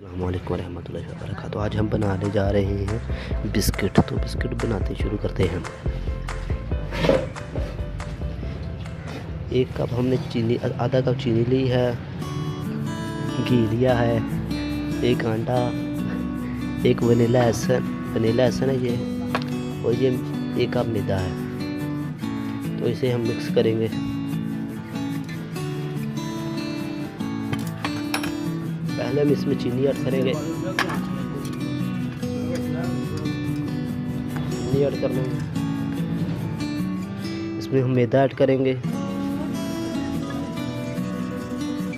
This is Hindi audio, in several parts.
अस्सलाम वालेकुम रहमतुल्लाहि व बरकातुहू। आज हम बनाने जा रहे हैं बिस्किट। तो बिस्किट बनाते शुरू करते हैं हम। एक कप हमने चीनी, आधा कप चीनी ली है, घी लिया है, एक अंडा, एक वनीला एसेंस है ये, और ये एक कप मैदा है। तो इसे हम मिक्स करेंगे। पहले हम इसमें चीनी ऐड करेंगे, चीनी ऐड कर लेंगे। इसमें हम मैदा ऐड करेंगे,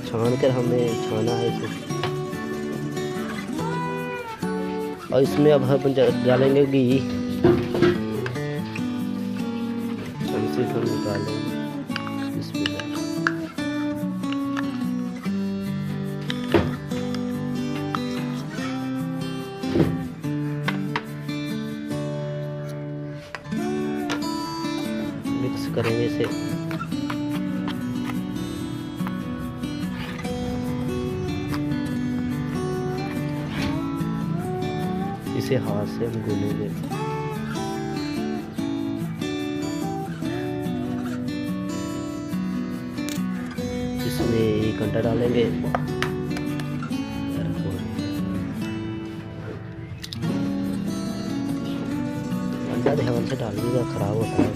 छान कर हमें छाना है इसे। और इसमें अब हम डालेंगे घी, हमसे हम निकालेंगे इसमें। मिक्स करेंगे इसे। इसे हाथ से हम गूंदेंगे। इसमें एक अंडा डालेंगे। अंडा ध्यान से डालिएगा, खराब होता है।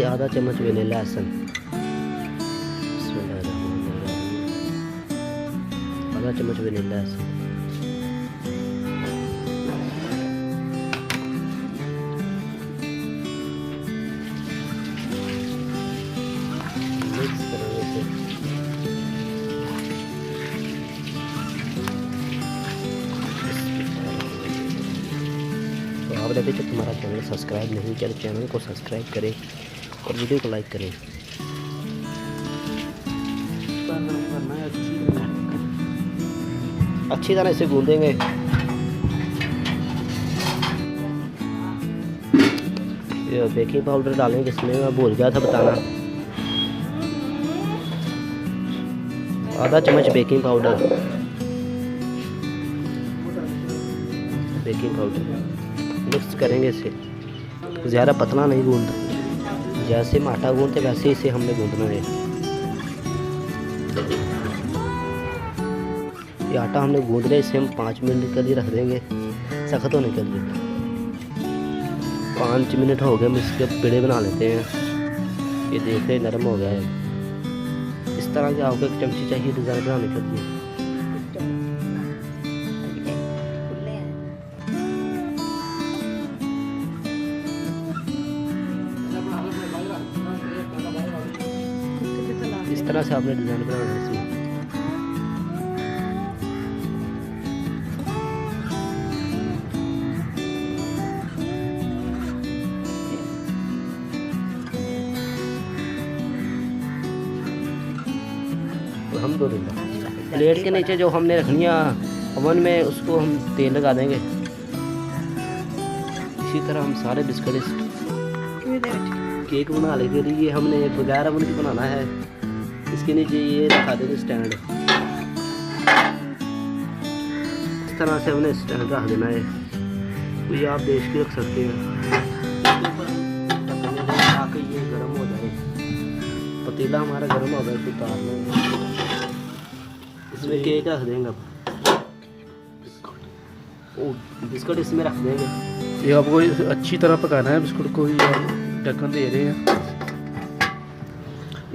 आधा चम्मच वनीला एसेंस, आधा चम्मच वनीला एसेंस। मिक्स करेंगे इसे। तो आपने अभी तक हमारा चैनल सब्सक्राइब नहीं किया तो चैनल को सब्सक्राइब करें और वीडियो को लाइक करें। अच्छी तरह इसे गूंदेंगे। ये बेकिंग पाउडर डालेंगे इसमें, मैं भूल गया था बताना। आधा चम्मच बेकिंग पाउडर मिक्स करेंगे इसे। ज़्यादा पतला नहीं गूंदना, जैसे हम आटा गूंदते वैसे इसे हमने गूंदना है। ये आटा हमने गूंद लिया, इसे हम 5 मिनट के लिए रख देंगे सख्त होने के लिए। 5 मिनट हो गए, हम इसके पेड़े बना लेते हैं। ये देख रहे नरम हो गया है। इस तरह के आपको एक चमची चाहिए डिज़ाइन बनाने के लिए। इस तरह से आपने डिज़ाइन बनाना है इसमें। प्लेट के नीचे जो हमने रखनी है ओवन में, उसको हम तेल लगा देंगे। इसी तरह हम सारे बिस्किट केक बना लेंगे। ये हमने बगैर ओवन के बनाना है। इसके नीचे ये रखा देंगे स्टैंड। इस तरह से हमने स्टैंड रख देना है। तो ये आप बेच के रख सकते हैं ताकि ये गर्म हो जाए। पतीला हमारा गर्म हो गया, इसको उतार लेंगे। इसमें केक रख देंगे। बिस्कुट इसमें रख देंगे। ये आपको अच्छी तरह पकाना है बिस्कुट को। ये ढक्कन दे रहे हैं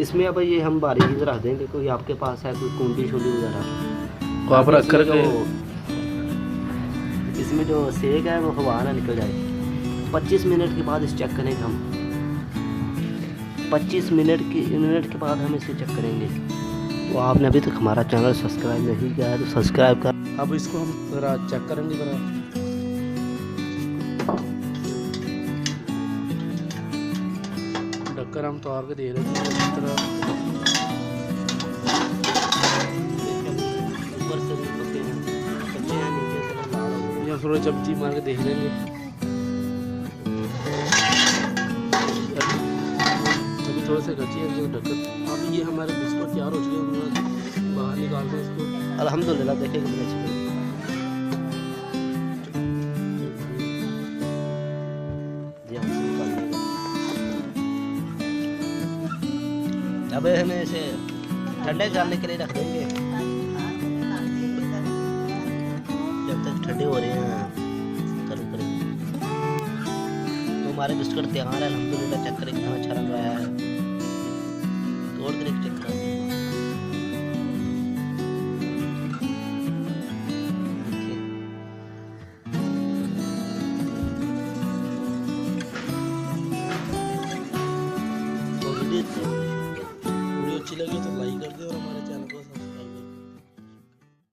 इसमें। अब ये हम बारीक रख देंगे। कोई आपके पास है कोई कुंडी शुंडी वगैरह, आप रख कर इसमें जो सेक है वो हवा ना निकल जाए। 25 मिनट के बाद इसे चेक करेंगे हम। 25 मिनट के बाद हम इसे चेक करेंगे। तो आपने अभी तक हमारा चैनल सब्सक्राइब नहीं किया है तो सब्सक्राइब कर। अब इसको हम ज़रा चेक करेंगे ज़रा। ढक्कन हम तोड़ के दे रहे हैं इस तरह। ऊपर से भी पके हैं, कच्चे हैं, नीचे से लाल हो गए। या थोड़ा चमची मार के देख लेंगे। थोड़े से कच्ची है जो ढक्कन। अब ये हमारे बिस्कुट तैयार हो चुके हैं, हम बाहर निकालते हैं इसको। अल्हम्दुलिल्लाह देखिए कितने अच्छे बने। जी हम से निकाल दिएगा। अब हमें इसे ठंडे करने के लिए रख देंगे जब तक ठंडे हो रहे हैं। गर्म करेंगे तो हमारे बिस्कुट तैयार है अल्हम्दुलिल्लाह। चेक करें कितना अच्छा रंग आया है। तोड़ कर चेक करें।